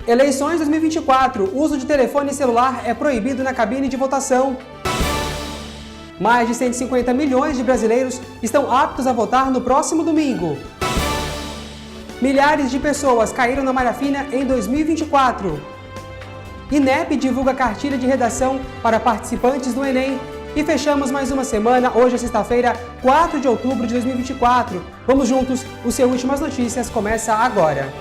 Eleições 2024. Uso de telefone celular é proibido na cabine de votação. Mais de 150 milhões de brasileiros estão aptos a votar no próximo domingo. Milhares de pessoas caíram na malha fina em 2024. INEP divulga cartilha de redação para participantes do Enem. E fechamos mais uma semana, hoje é sexta-feira, 4 de outubro de 2024. Vamos juntos, o seu Últimas Notícias começa agora.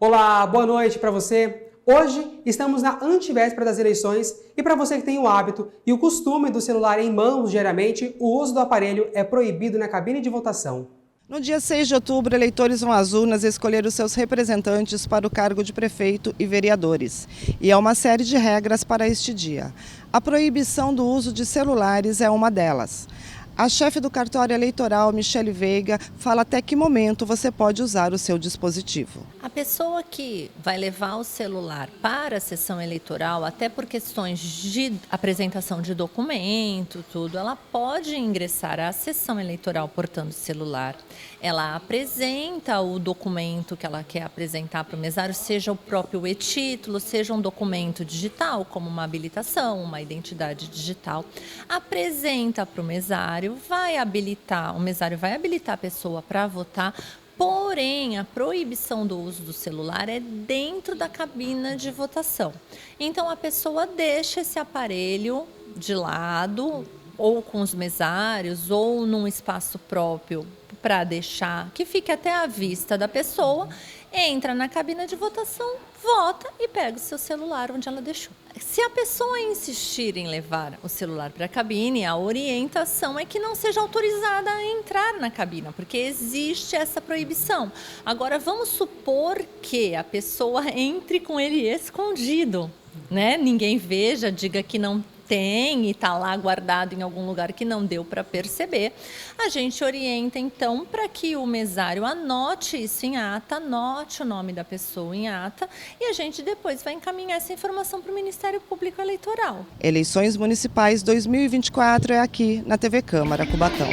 Olá, boa noite para você. Hoje estamos na antevéspera das eleições e para você que tem o hábito e o costume do celular em mãos diariamente, o uso do aparelho é proibido na cabine de votação. No dia 6 de outubro, eleitores vão às urnas escolher os seus representantes para o cargo de prefeito e vereadores. E há uma série de regras para este dia. A proibição do uso de celulares é uma delas. A chefe do cartório eleitoral, Michele Veiga, fala até que momento você pode usar o seu dispositivo. A pessoa que vai levar o celular para a sessão eleitoral, até por questões de apresentação de documento, tudo, ela pode ingressar à sessão eleitoral portando o celular. Ela apresenta o documento que ela quer apresentar para o mesário, seja o próprio e-título, seja um documento digital, como uma habilitação, uma identidade digital. Apresenta para o mesário, o mesário vai habilitar a pessoa para votar. Porém, a proibição do uso do celular é dentro da cabina de votação. Então, a pessoa deixa esse aparelho de lado, ou com os mesários, ou num espaço próprio, para deixar que fique até à vista da pessoa, entra na cabina de votação, vota e pega o seu celular onde ela deixou. Se a pessoa insistir em levar o celular para a cabine, a orientação é que não seja autorizada a entrar na cabina, porque existe essa proibição. Agora, vamos supor que a pessoa entre com ele escondido, né? Ninguém veja, diga que não tem e está lá guardado em algum lugar que não deu para perceber. A gente orienta, então, para que o mesário anote isso em ata, anote o nome da pessoa em ata e a gente depois vai encaminhar essa informação para o Ministério Público Eleitoral. Eleições Municipais 2024 é aqui na TV Câmara Cubatão.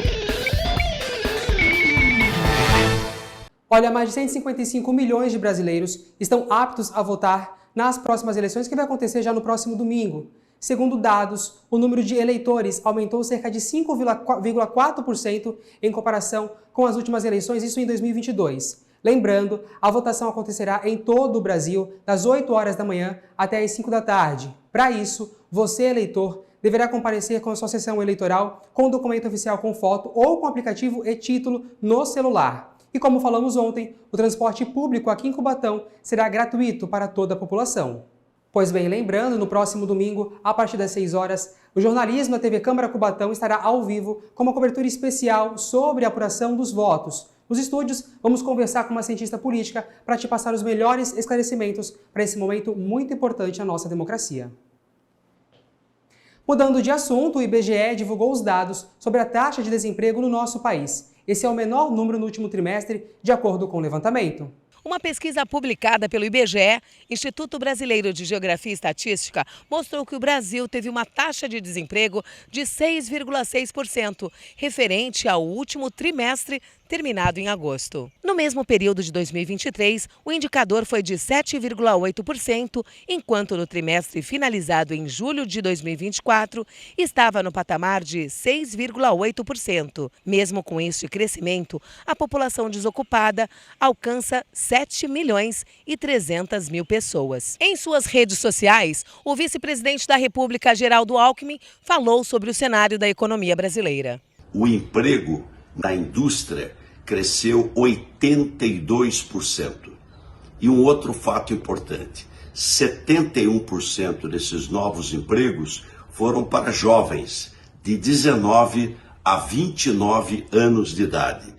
Olha, mais de 155 milhões de brasileiros estão aptos a votar nas próximas eleições que vai acontecer já no próximo domingo. Segundo dados, o número de eleitores aumentou cerca de 5,4% em comparação com as últimas eleições, isso em 2022. Lembrando, a votação acontecerá em todo o Brasil, das 8 horas da manhã até as 5 da tarde. Para isso, você, eleitor, deverá comparecer com a sua sessão eleitoral com o documento oficial com foto ou com o aplicativo e-título no celular. E como falamos ontem, o transporte público aqui em Cubatão será gratuito para toda a população. Pois bem, lembrando, no próximo domingo, a partir das 6 horas, o jornalismo da TV Câmara Cubatão estará ao vivo com uma cobertura especial sobre a apuração dos votos. Nos estúdios, vamos conversar com uma cientista política para te passar os melhores esclarecimentos para esse momento muito importante na nossa democracia. Mudando de assunto, o IBGE divulgou os dados sobre a taxa de desemprego no nosso país. Esse é o menor número no último trimestre, de acordo com o levantamento. Uma pesquisa publicada pelo IBGE, Instituto Brasileiro de Geografia e Estatística, mostrou que o Brasil teve uma taxa de desemprego de 6,6%, referente ao último trimestre terminado em agosto. No mesmo período de 2023, o indicador foi de 7,8%, enquanto no trimestre finalizado em julho de 2024 estava no patamar de 6,8%. Mesmo com este crescimento, a população desocupada alcança 7.300.000 pessoas. Em suas redes sociais, o vice-presidente da República, Geraldo Alckmin, falou sobre o cenário da economia brasileira. O emprego na indústria cresceu 82%. E um outro fato importante, 71% desses novos empregos foram para jovens de 19 a 29 anos de idade.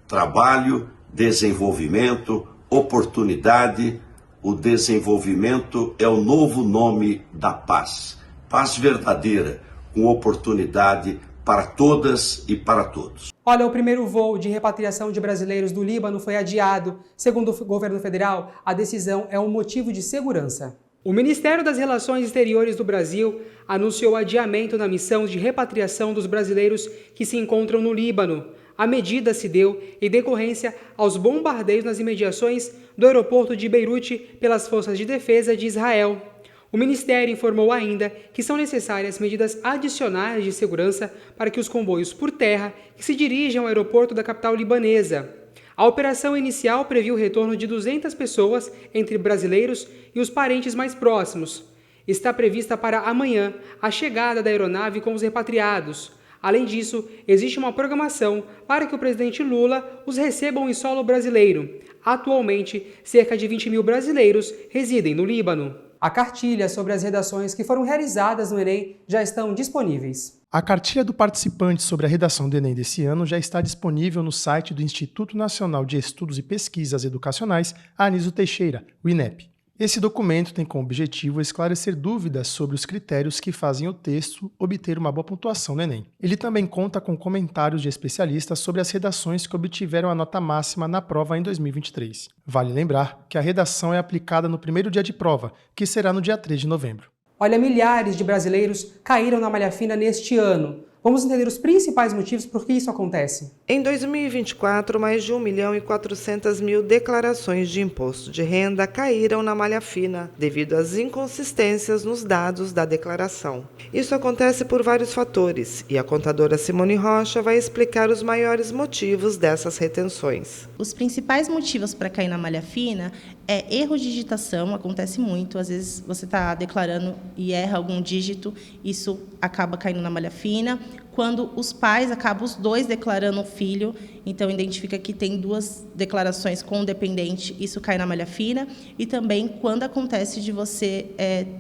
Trabalho, desenvolvimento, oportunidade. O desenvolvimento é o novo nome da paz. Paz verdadeira, com oportunidade para todas e para todos. Olha, o primeiro voo de repatriação de brasileiros do Líbano foi adiado. Segundo o governo federal, a decisão é um motivo de segurança. O Ministério das Relações Exteriores do Brasil anunciou adiamento na missão de repatriação dos brasileiros que se encontram no Líbano. A medida se deu em decorrência aos bombardeios nas imediações do aeroporto de Beirute pelas forças de defesa de Israel. O Ministério informou ainda que são necessárias medidas adicionais de segurança para que os comboios por terra que se dirigem ao aeroporto da capital libanesa. A operação inicial previu o retorno de 200 pessoas, entre brasileiros e os parentes mais próximos. Está prevista para amanhã a chegada da aeronave com os repatriados. Além disso, existe uma programação para que o presidente Lula os receba em solo brasileiro. Atualmente, cerca de 20 mil brasileiros residem no Líbano. A cartilha sobre as redações que foram realizadas no Enem já estão disponíveis. A cartilha do participante sobre a redação do Enem desse ano já está disponível no site do Instituto Nacional de Estudos e Pesquisas Educacionais, Anísio Teixeira, o INEP. Esse documento tem como objetivo esclarecer dúvidas sobre os critérios que fazem o texto obter uma boa pontuação no Enem. Ele também conta com comentários de especialistas sobre as redações que obtiveram a nota máxima na prova em 2023. Vale lembrar que a redação é aplicada no primeiro dia de prova, que será no dia 3 de novembro. Olha, milhares de brasileiros caíram na malha fina neste ano. Vamos entender os principais motivos por que isso acontece. Em 2024, mais de 1.400.000 declarações de imposto de renda caíram na malha fina, devido às inconsistências nos dados da declaração. Isso acontece por vários fatores, e a contadora Simone Rocha vai explicar os maiores motivos dessas retenções. Os principais motivos para cair na malha fina é erro de digitação, acontece muito. Às vezes você está declarando e erra algum dígito, isso acaba caindo na malha fina. Quando os pais acabam os dois declarando um filho, então identifica que tem duas declarações com o dependente, isso cai na malha fina. E também quando acontece de você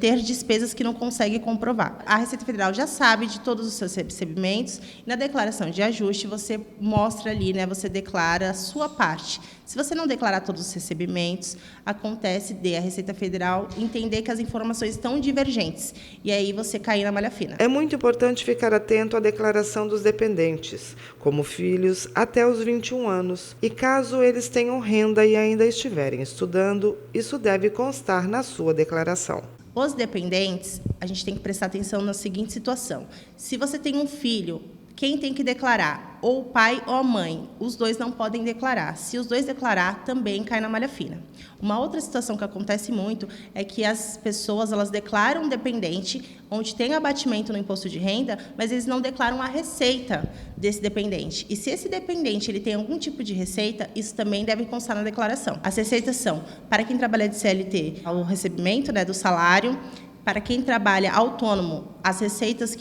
ter despesas que não consegue comprovar. A Receita Federal já sabe de todos os seus recebimentos, e na declaração de ajuste você mostra ali, você declara a sua parte. Se você não declarar todos os recebimentos, acontece de a Receita Federal entender que as informações estão divergentes, e aí você cair na malha fina. É muito importante ficar atento à declaração dos dependentes, como filhos até os 21 anos. E caso eles tenham renda e ainda estiverem estudando, isso deve constar na sua declaração. Os dependentes, a gente tem que prestar atenção na seguinte situação. Se você tem um filho, quem tem que declarar? Ou o pai ou a mãe. Os dois não podem declarar. Se os dois declarar, também cai na malha fina. Uma outra situação que acontece muito é que as pessoas elas declaram um dependente, onde tem abatimento no imposto de renda, mas eles não declaram a receita desse dependente. E se esse dependente ele tem algum tipo de receita, isso também deve constar na declaração. As receitas são, para quem trabalha de CLT, o recebimento do salário. Para quem trabalha autônomo, as receitas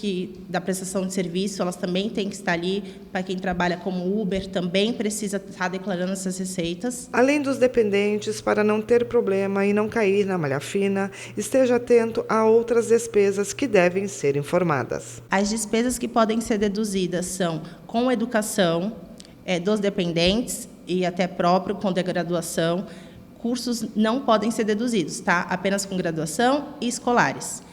da prestação de serviço, elas também têm que estar ali. Para quem trabalha como Uber, também precisa estar declarando essas receitas. Além dos dependentes, para não ter problema e não cair na malha fina, esteja atento a outras despesas que devem ser informadas. As despesas que podem ser deduzidas são com educação dos dependentes e até próprio com graduação. Cursos não podem ser deduzidos, tá? Apenas com graduação e escolares.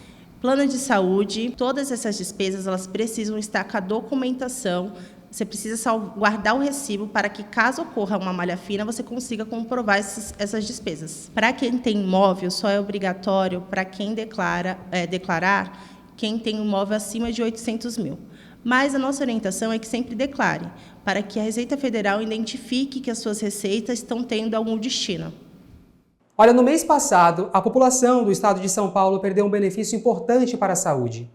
Plano de saúde, todas essas despesas elas precisam estar com a documentação. Você precisa guardar o recibo para que, caso ocorra uma malha fina, você consiga comprovar essas despesas. Para quem tem imóvel, só é obrigatório para quem declarar quem tem imóvel acima de 800 mil. Mas a nossa orientação é que sempre declare, para que a Receita Federal identifique que as suas receitas estão tendo algum destino. Olha, no mês passado, a população do estado de São Paulo perdeu um benefício importante para a saúde.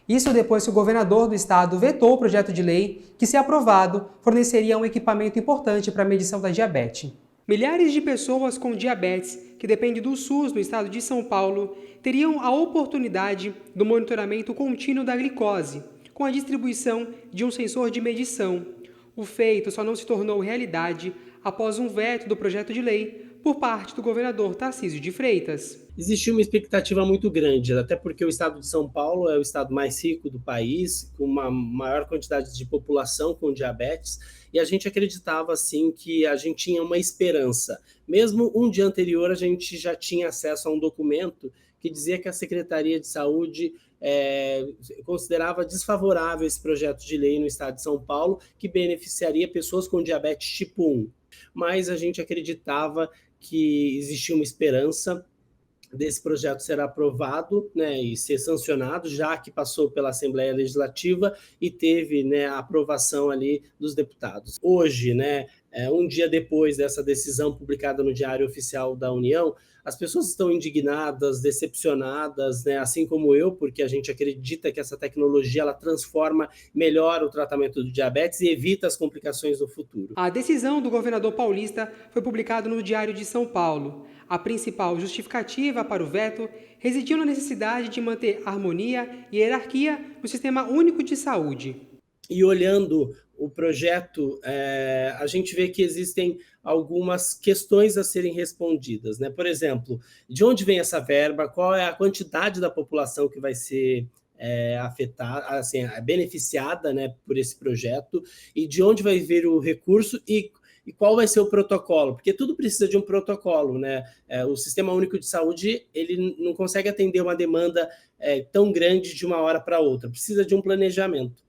Isso depois que o governador do estado vetou o projeto de lei que, se aprovado, forneceria um equipamento importante para a medição da diabetes. Milhares de pessoas com diabetes, que dependem do SUS no estado de São Paulo, teriam a oportunidade do monitoramento contínuo da glicose, com a distribuição de um sensor de medição. O feito só não se tornou realidade após um veto do projeto de lei por parte do governador Tarcísio de Freitas. Existia uma expectativa muito grande, até porque o estado de São Paulo é o estado mais rico do país, com uma maior quantidade de população com diabetes, e a gente acreditava, assim, que a gente tinha uma esperança. Mesmo um dia anterior, a gente já tinha acesso a um documento que dizia que a Secretaria de Saúde considerava desfavorável esse projeto de lei no estado de São Paulo, que beneficiaria pessoas com diabetes tipo 1. Mas a gente acreditava que existia uma esperança desse projeto ser aprovado, né, e ser sancionado, já que passou pela Assembleia Legislativa e teve, né, a aprovação ali dos deputados. Hoje, né, um dia depois dessa decisão publicada no Diário Oficial da União, as pessoas estão indignadas, decepcionadas, né, assim como eu, porque a gente acredita que essa tecnologia ela transforma, melhora o tratamento do diabetes e evita as complicações no futuro. A decisão do governador paulista foi publicada no Diário de São Paulo. A principal justificativa para o veto residiu na necessidade de manter harmonia e hierarquia no Sistema Único de Saúde. E olhando o projeto, a gente vê que existem algumas questões a serem respondidas, né? Por exemplo, de onde vem essa verba, qual é a quantidade da população que vai ser afetada, assim, beneficiada, né, por esse projeto, e de onde vai vir o recurso e qual vai ser o protocolo, porque tudo precisa de um protocolo, né? O Sistema Único de Saúde ele não consegue atender uma demanda tão grande de uma hora para outra, precisa de um planejamento.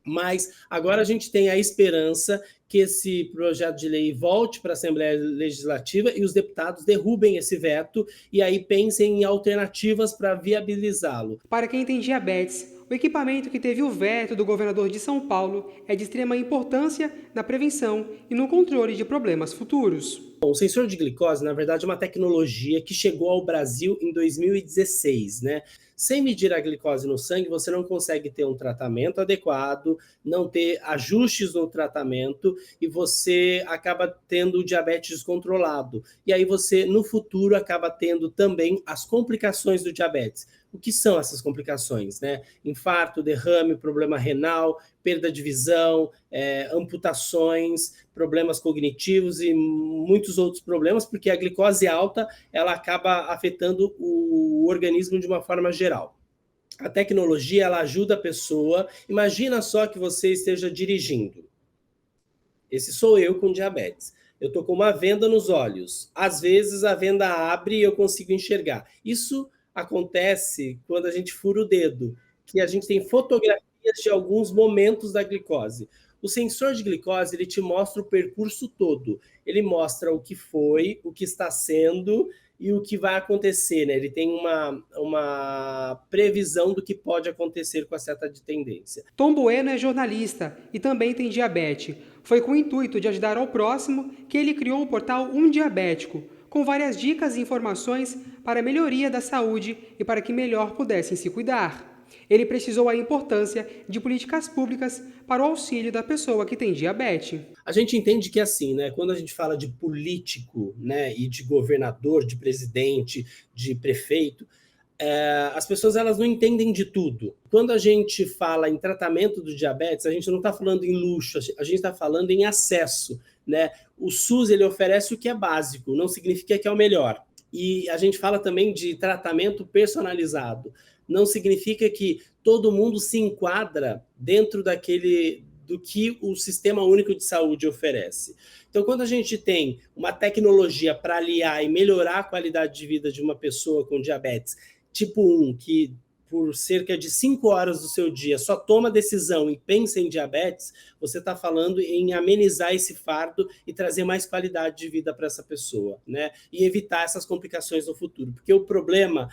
Mas agora a gente tem a esperança que esse projeto de lei volte para a Assembleia Legislativa e os deputados derrubem esse veto e aí pensem em alternativas para viabilizá-lo. Para quem tem diabetes, o equipamento que teve o veto do governador de São Paulo é de extrema importância na prevenção e no controle de problemas futuros. Bom, o sensor de glicose, na verdade, é uma tecnologia que chegou ao Brasil em 2016, né? Sem medir a glicose no sangue, você não consegue ter um tratamento adequado, não ter ajustes no tratamento e você acaba tendo o diabetes descontrolado. E aí você, no futuro, acaba tendo também as complicações do diabetes. O que são essas complicações, né? Infarto, derrame, problema renal, perda de visão, amputações, problemas cognitivos e muitos outros problemas, porque a glicose alta ela acaba afetando o organismo de uma forma geral. A tecnologia ela ajuda a pessoa. Imagina só que você esteja dirigindo. Esse sou eu com diabetes. Eu estou com uma venda nos olhos. Às vezes a venda abre e eu consigo enxergar. Isso acontece quando a gente fura o dedo, que a gente tem fotografias de alguns momentos da glicose. O sensor de glicose, ele te mostra o percurso todo. Ele mostra o que foi, o que está sendo e o que vai acontecer, né? Ele tem uma previsão do que pode acontecer com a seta de tendência. Tom Bueno é jornalista e também tem diabetes. Foi com o intuito de ajudar ao próximo que ele criou o portal Um Diabético, com várias dicas e informações para a melhoria da saúde e para que melhor pudessem se cuidar. Ele precisou a importância de políticas públicas para o auxílio da pessoa que tem diabetes. A gente entende que assim, né, quando a gente fala de político, né, e de governador, de presidente, de prefeito, as pessoas elas não entendem de tudo. Quando a gente fala em tratamento do diabetes, a gente não está falando em luxo, a gente está falando em acesso, né? O SUS ele oferece o que é básico, não significa que é o melhor. E a gente fala também de tratamento personalizado. Não significa que todo mundo se enquadra dentro do que o Sistema Único de Saúde oferece. Então, quando a gente tem uma tecnologia para aliar e melhorar a qualidade de vida de uma pessoa com diabetes tipo 1, que por cerca de 5 horas do seu dia só toma decisão e pensa em diabetes, você está falando em amenizar esse fardo e trazer mais qualidade de vida para essa pessoa, né? E evitar essas complicações no futuro. Porque o problema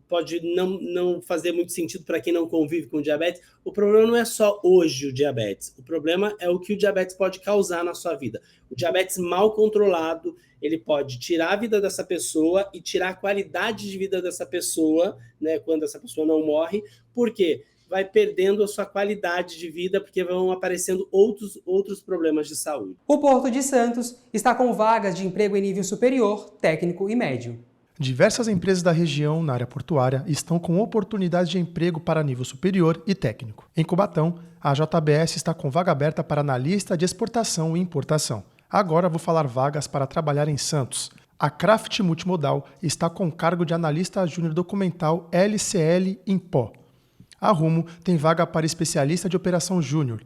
pode não fazer muito sentido para quem não convive com diabetes. O problema não é só hoje o diabetes. O problema é o que o diabetes pode causar na sua vida. O diabetes mal controlado, ele pode tirar a vida dessa pessoa e tirar a qualidade de vida dessa pessoa, né, quando essa pessoa não morre. Por quê? Vai perdendo a sua qualidade de vida, porque vão aparecendo outros problemas de saúde. O Porto de Santos está com vagas de emprego em nível superior, técnico e médio. Diversas empresas da região, na área portuária, estão com oportunidades de emprego para nível superior e técnico. Em Cubatão, a JBS está com vaga aberta para analista de exportação e importação. Agora vou falar vagas para trabalhar em Santos. A Craft Multimodal está com cargo de analista júnior documental LCL em pó. A Rumo tem vaga para especialista de operação júnior.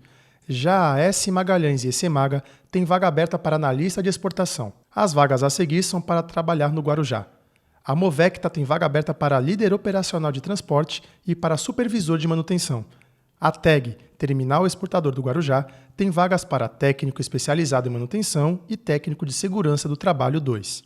Já a S Magalhães e ECMaga tem vaga aberta para analista de exportação. As vagas a seguir são para trabalhar no Guarujá. A Movecta tem vaga aberta para líder operacional de transporte e para supervisor de manutenção. A TEG, Terminal Exportador do Guarujá, tem vagas para técnico especializado em manutenção e técnico de segurança do trabalho 2.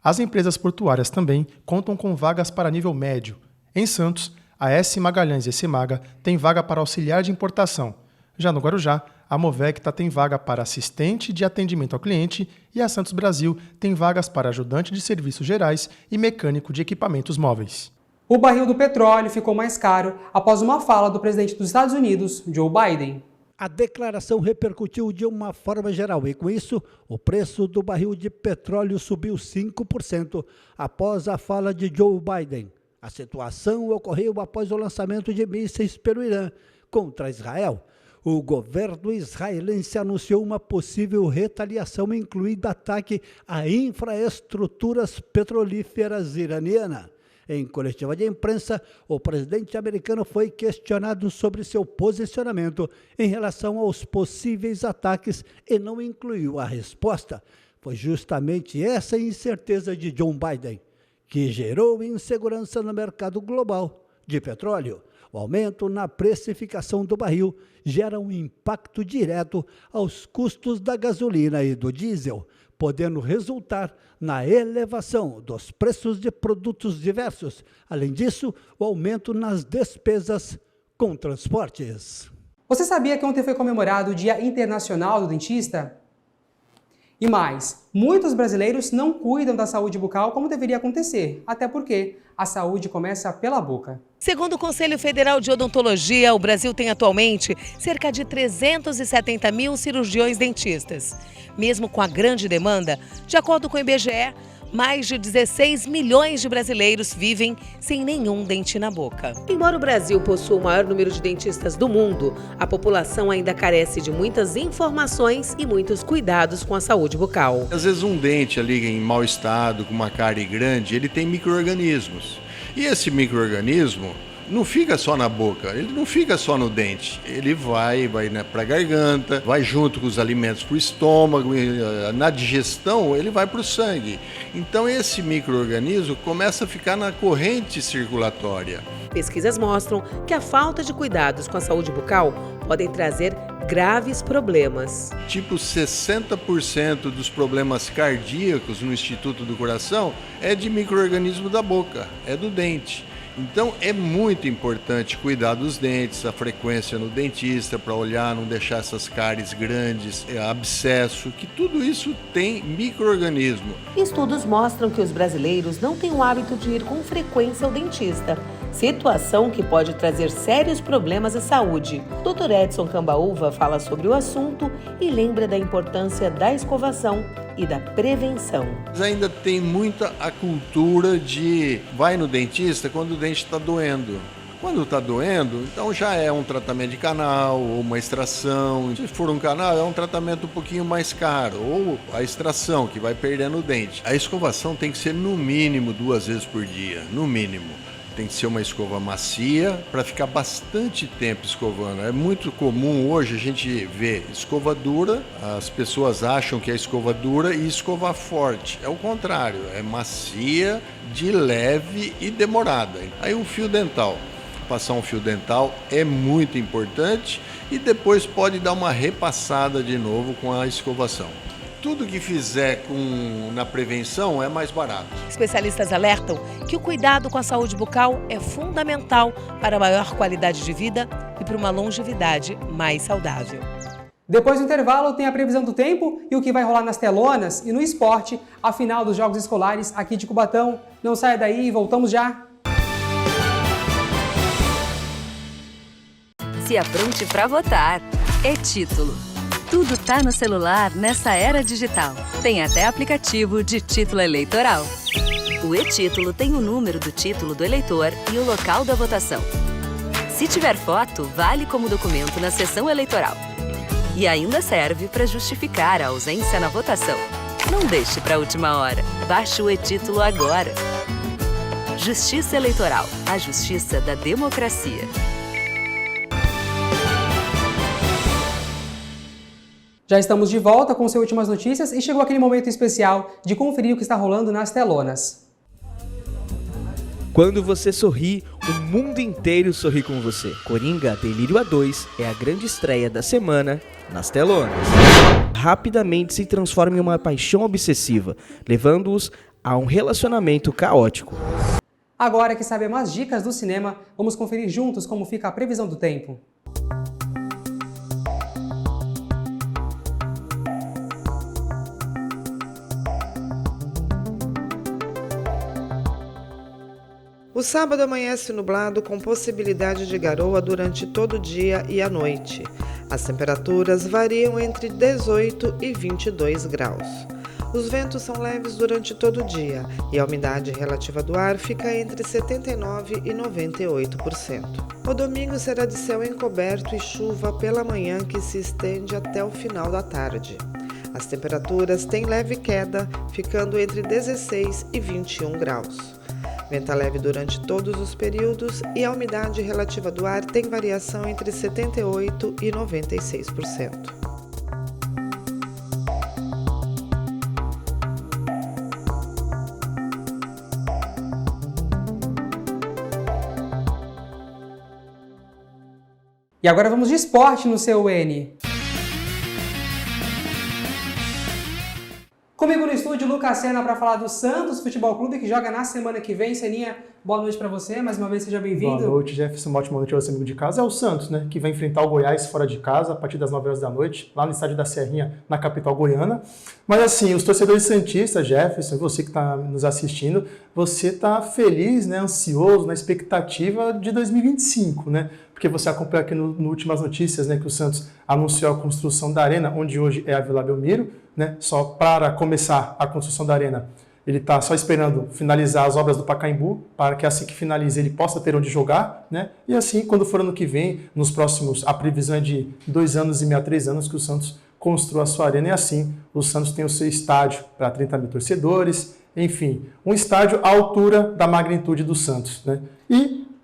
As empresas portuárias também contam com vagas para nível médio. Em Santos, a S Magalhães e Semaga tem vaga para auxiliar de importação. Já no Guarujá, a Movecta tem vaga para assistente de atendimento ao cliente e a Santos Brasil tem vagas para ajudante de serviços gerais e mecânico de equipamentos móveis. O barril do petróleo ficou mais caro após uma fala do presidente dos Estados Unidos, Joe Biden. A declaração repercutiu de uma forma geral e, com isso, o preço do barril de petróleo subiu 5% após a fala de Joe Biden. A situação ocorreu após o lançamento de mísseis pelo Irã contra Israel. O governo israelense anunciou uma possível retaliação, incluindo ataque a infraestruturas petrolíferas iranianas. Em coletiva de imprensa, o presidente americano foi questionado sobre seu posicionamento em relação aos possíveis ataques e não incluiu a resposta. Foi justamente essa incerteza de Joe Biden que gerou insegurança no mercado global de petróleo. O aumento na precificação do barril gera um impacto direto aos custos da gasolina e do diesel, podendo resultar na elevação dos preços de produtos diversos. Além disso, o aumento nas despesas com transportes. Você sabia que ontem foi comemorado o Dia Internacional do Dentista? E mais, muitos brasileiros não cuidam da saúde bucal como deveria acontecer, até porque a saúde começa pela boca. Segundo o Conselho Federal de Odontologia, o Brasil tem atualmente cerca de 370 mil cirurgiões dentistas. Mesmo com a grande demanda, de acordo com o IBGE, mais de 16 milhões de brasileiros vivem sem nenhum dente na boca. Embora o Brasil possua o maior número de dentistas do mundo, a população ainda carece de muitas informações e muitos cuidados com a saúde bucal. Às vezes um dente ali em mau estado, com uma cárie grande, ele tem micro-organismos. E esse micro-organismo não fica só na boca, ele não fica só no dente. Ele vai para a garganta, vai junto com os alimentos para o estômago, na digestão ele vai para o sangue. Então esse micro-organismo começa a ficar na corrente circulatória. Pesquisas mostram que a falta de cuidados com a saúde bucal podem trazer graves problemas. Tipo 60% dos problemas cardíacos no Instituto do Coração é de micro-organismo da boca, é do dente. Então é muito importante cuidar dos dentes, a frequência no dentista para olhar, não deixar essas cáries grandes, abscesso, que tudo isso tem micro-organismo. Estudos mostram que os brasileiros não têm o hábito de ir com frequência ao dentista, situação que pode trazer sérios problemas à saúde. Dr. Edson Cambaúva fala sobre o assunto e lembra da importância da escovação e da prevenção. Mas ainda tem muita a cultura de vai no dentista quando o dente está doendo. Quando está doendo, então já é um tratamento de canal ou uma extração. Se for um canal, é um tratamento um pouquinho mais caro. Ou a extração, que vai perdendo o dente. A escovação tem que ser no mínimo 2 vezes por dia, no mínimo. Tem que ser uma escova macia para ficar bastante tempo escovando. É muito comum hoje a gente ver escova dura, as pessoas acham que é escova dura e escova forte. É o contrário, é macia, de leve e demorada. Aí um fio dental. Passar um fio dental é muito importante e depois pode dar uma repassada de novo com a escovação. Tudo que fizer na prevenção é mais barato. Especialistas alertam que o cuidado com a saúde bucal é fundamental para a maior qualidade de vida e para uma longevidade mais saudável. Depois do intervalo tem a previsão do tempo e o que vai rolar nas telonas e no esporte, a final dos Jogos Escolares aqui de Cubatão. Não saia daí, voltamos já! Se apronte para votar. É título. Tudo tá no celular nessa era digital. Tem até aplicativo de título eleitoral. O e-título tem o número do título do eleitor e o local da votação. Se tiver foto, vale como documento na sessão eleitoral. E ainda serve para justificar a ausência na votação. Não deixe para a última hora. Baixe o e-título agora. Justiça Eleitoral. A justiça da democracia. Já estamos de volta com as últimas notícias e chegou aquele momento especial de conferir o que está rolando nas telonas. Quando você sorri, o mundo inteiro sorri com você. Coringa Delírio A2 é a grande estreia da semana nas telonas. Rapidamente se transforma em uma paixão obsessiva, levando-os a um relacionamento caótico. Agora que sabemos as dicas do cinema, vamos conferir juntos como fica a previsão do tempo. O sábado amanhece nublado com possibilidade de garoa durante todo o dia e a noite. As temperaturas variam entre 18 e 22 graus. Os ventos são leves durante todo o dia e a umidade relativa do ar fica entre 79% e 98%. O domingo será de céu encoberto e chuva pela manhã que se estende até o final da tarde. As temperaturas têm leve queda, ficando entre 16 e 21 graus. Venta leve durante todos os períodos e a umidade relativa do ar tem variação entre 78% e 96%. E agora vamos de esporte no seu N. Comigo no estúdio, Lucas Sena, para falar do Santos Futebol Clube, que joga na semana que vem. Seninha, boa noite para você, mais uma vez seja bem-vindo. Boa noite, Jefferson, uma ótima noite ao seu amigo de casa. É o Santos, né, que vai enfrentar o Goiás fora de casa, a partir das 9 horas da noite, lá no estádio da Serrinha, na capital goiana. Mas assim, os torcedores santistas, Jefferson, você que está nos assistindo, você está feliz, né, ansioso, na expectativa de 2025, né? Porque você acompanha aqui no Últimas Notícias, né, que o Santos anunciou a construção da arena, onde hoje é a Vila Belmiro, né, só para começar a construção da arena. Ele está só esperando finalizar as obras do Pacaembu, para que assim que finalize ele possa ter onde jogar, né? E assim, quando for ano que vem, nos próximos, a previsão é de 2 anos e meio a 3 anos que o Santos construa a sua arena, e assim o Santos tem o seu estádio para 30 mil torcedores, enfim, um estádio à altura da magnitude do Santos, né?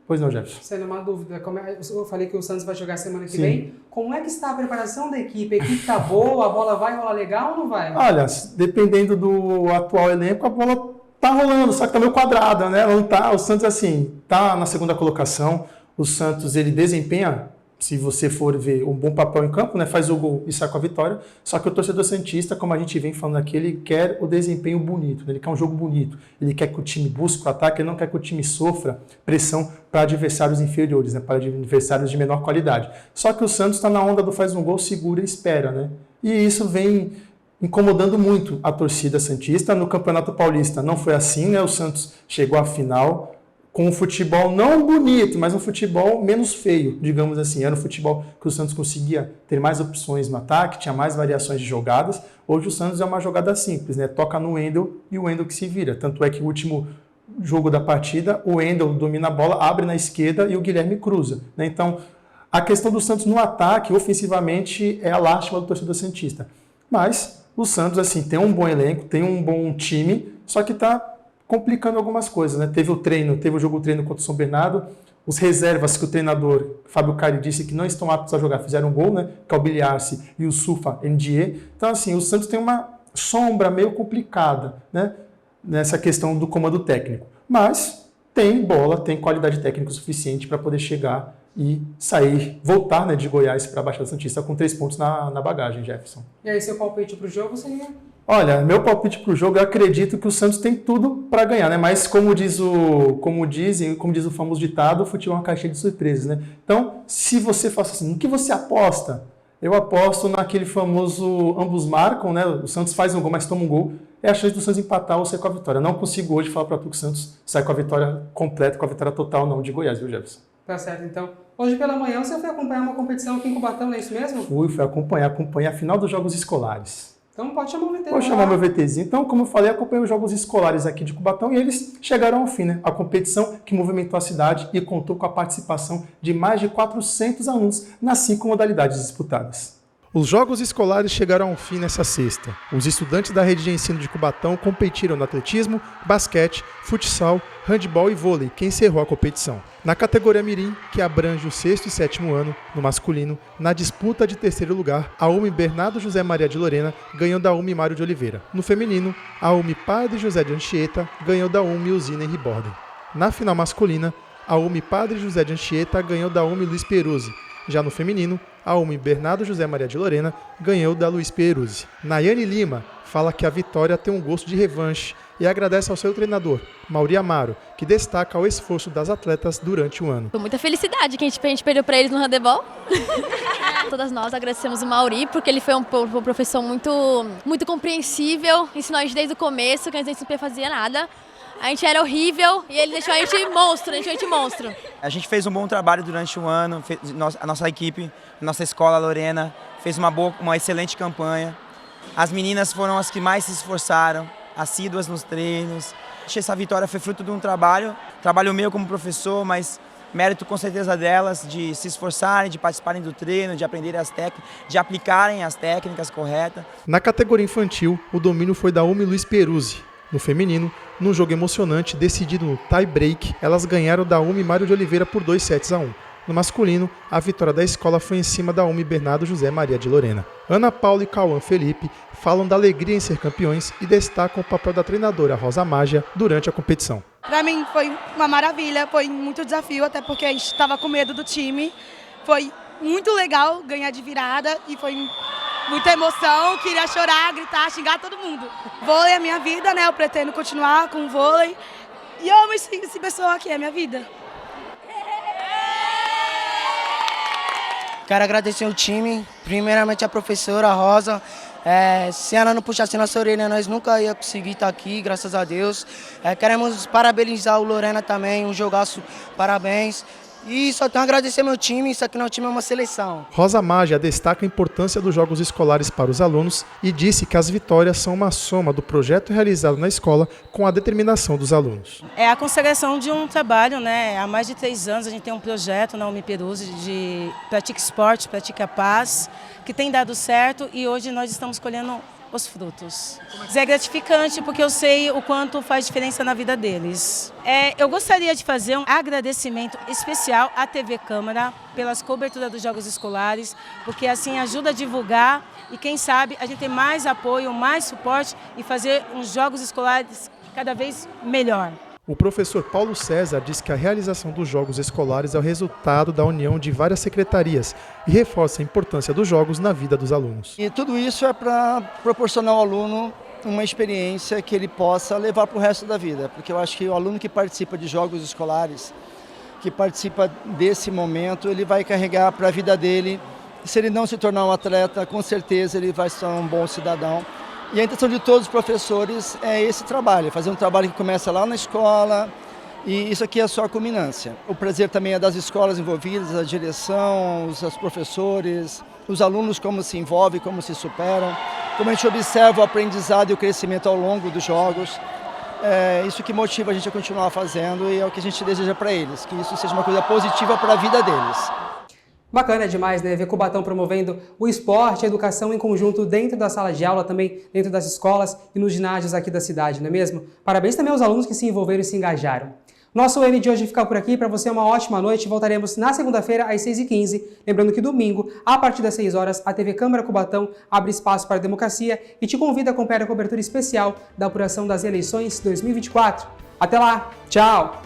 Pois não, Jefferson. Sendo uma dúvida, eu falei que o Santos vai jogar semana que vem. Como é que está a preparação da equipe? A equipe está boa? A bola vai rolar legal ou não vai? Olha, dependendo do atual elenco, a bola tá rolando, só que tá meio quadrada, né? Não tá, o Santos, assim, tá na segunda colocação. O Santos, ele desempenha, se você for ver, um bom papel em campo, né? Faz o gol e sai com a vitória. Só que o torcedor santista, como a gente vem falando aqui, ele quer o desempenho bonito, né? Ele quer um jogo bonito. Ele quer que o time busque o ataque, ele não quer que o time sofra pressão para adversários inferiores, né? Para adversários de menor qualidade. Só que o Santos está na onda do faz um gol, segura e espera, né? E isso vem incomodando muito a torcida santista. No Campeonato Paulista não foi assim, né? O Santos chegou à final com um futebol não bonito, mas um futebol menos feio, digamos assim. Era um futebol que o Santos conseguia ter mais opções no ataque, tinha mais variações de jogadas. Hoje o Santos é uma jogada simples, né? Toca no Wendel e o Wendel que se vira. Tanto é que o último jogo da partida, o Wendel domina a bola, abre na esquerda e o Guilherme cruza, né? Então, a questão do Santos no ataque, ofensivamente, é a lástima do torcedor santista. Mas o Santos, assim, tem um bom elenco, tem um bom time, só que está complicando algumas coisas, né? Teve o jogo treino contra o São Bernardo, os reservas que o treinador Fábio Cari disse que não estão aptos a jogar fizeram um gol, né? Que é o Billy Arce e o Sufa NDE. Então, assim, o Santos tem uma sombra meio complicada, né? Nessa questão do comando técnico. Mas tem bola, tem qualidade técnica suficiente para poder chegar e voltar, né, de Goiás para a Baixada Santista com 3 pontos na bagagem, Jefferson. E aí, seu palpite para o jogo seria? Olha, meu palpite para o jogo, eu acredito que o Santos tem tudo para ganhar, né? Mas como diz o famoso ditado, o futebol é uma caixinha de surpresas, né? Então, se você faz assim, no que você aposta? Eu aposto naquele famoso ambos marcam, né? O Santos faz um gol, mas toma um gol. É a chance do Santos empatar ou sair com a vitória. Não consigo hoje falar para tu que o Santos sai com a vitória completa, com a vitória total, não, de Goiás, viu, Jefferson? Tá certo, então. Hoje pela manhã você foi acompanhar uma competição aqui em Cubatão, não é isso mesmo? Fui acompanhar a final dos Jogos Escolares. Então pode chamar o VT. Vou chamar meu VTzinho. Então, como eu falei, acompanhei os Jogos Escolares aqui de Cubatão e eles chegaram ao fim, né? A competição que movimentou a cidade e contou com a participação de mais de 400 alunos nas 5 modalidades disputadas. Os Jogos Escolares chegaram ao fim nessa sexta. Os estudantes da rede de ensino de Cubatão competiram no atletismo, basquete, futsal, handebol e vôlei, que encerrou a competição. Na categoria mirim, que abrange o 6º e 7º ano, no masculino, na disputa de 3º lugar, a UME Bernardo José Maria de Lorena ganhou da UME Mário de Oliveira. No feminino, a UME Padre José de Anchieta ganhou da UME Usina Henri Borden. Na final masculina, a UME Padre José de Anchieta ganhou da UME Luiz Peruzzi. Já no feminino, a UME Bernardo José Maria de Lorena ganhou da Luiz Pieruzzi. Nayane Lima fala que a vitória tem um gosto de revanche e agradece ao seu treinador, Mauri Amaro, que destaca o esforço das atletas durante o ano. Foi muita felicidade que a gente perdeu para eles no handebol. Todas nós agradecemos o Mauri, porque ele foi um professor muito compreensível, ensinou a gente desde o começo, que a gente não fazia nada. A gente era horrível e ele deixou a gente monstro, A gente fez um bom trabalho durante o ano, a nossa equipe, a nossa escola, a Lorena, fez uma excelente campanha. As meninas foram as que mais se esforçaram, assíduas nos treinos. Essa vitória foi fruto de um trabalho meu como professor, mas mérito com certeza delas, de se esforçarem, de participarem do treino, de aprenderem as técnicas, de aplicarem as técnicas corretas. Na categoria infantil, o domínio foi da UME Luiz Pieruzzi. No feminino, num jogo emocionante decidido no tie-break, elas ganharam da UME Mário de Oliveira por 2-1. No masculino, a vitória da escola foi em cima da UME Bernardo José Maria de Lorena. Ana Paula e Cauã Felipe falam da alegria em ser campeões e destacam o papel da treinadora Rosa Mágia durante a competição. Para mim foi uma maravilha, foi muito desafio, até porque a gente estava com medo do time. Foi muito legal ganhar de virada e foi muita emoção, queria chorar, gritar, xingar todo mundo. Vôlei é a minha vida, né? Eu pretendo continuar com o vôlei e eu amo esse pessoal aqui, é a minha vida. Quero agradecer o time, primeiramente a professora Rosa. Se ela não puxasse nossa orelha, nós nunca ia conseguir estar aqui, graças a Deus. Queremos parabenizar o Lorena também, um jogaço, parabéns. E só tenho a agradecer meu time, isso aqui não é um time, é uma seleção. Rosa Mágia destaca a importância dos jogos escolares para os alunos e disse que as vitórias são uma soma do projeto realizado na escola com a determinação dos alunos. É a consagração de um trabalho, né? Há mais de 3 anos a gente tem um projeto na UME Pieruzzi de Pratique Esporte, Pratique a Paz, que tem dado certo e hoje nós estamos colhendo os frutos. É gratificante porque eu sei o quanto faz diferença na vida deles. Eu gostaria de fazer um agradecimento especial à TV Câmara pelas coberturas dos Jogos Escolares, porque assim ajuda a divulgar e quem sabe a gente ter mais apoio, mais suporte e fazer uns Jogos Escolares cada vez melhor. O professor Paulo César diz que a realização dos Jogos Escolares é o resultado da união de várias secretarias e reforça a importância dos Jogos na vida dos alunos. E tudo isso é para proporcionar ao aluno uma experiência que ele possa levar para o resto da vida, porque eu acho que o aluno que participa de Jogos Escolares, que participa desse momento, ele vai carregar para a vida dele. E se ele não se tornar um atleta, com certeza ele vai ser um bom cidadão. E a intenção de todos os professores é esse trabalho, fazer um trabalho que começa lá na escola e isso aqui é só a culminância. O prazer também é das escolas envolvidas, a direção, os professores, os alunos como se envolvem, como se superam, como a gente observa o aprendizado e o crescimento ao longo dos jogos. É isso que motiva a gente a continuar fazendo e é o que a gente deseja para eles, que isso seja uma coisa positiva para a vida deles. Bacana demais, né? Ver Cubatão promovendo o esporte e a educação em conjunto dentro da sala de aula, também dentro das escolas e nos ginásios aqui da cidade, não é mesmo? Parabéns também aos alunos que se envolveram e se engajaram. Nosso N de hoje fica por aqui. Para você uma ótima noite. Voltaremos na segunda-feira às 6h15. Lembrando que domingo, a partir das 6 horas, a TV Câmara Cubatão abre espaço para a democracia e te convida a acompanhar a cobertura especial da apuração das eleições 2024. Até lá! Tchau!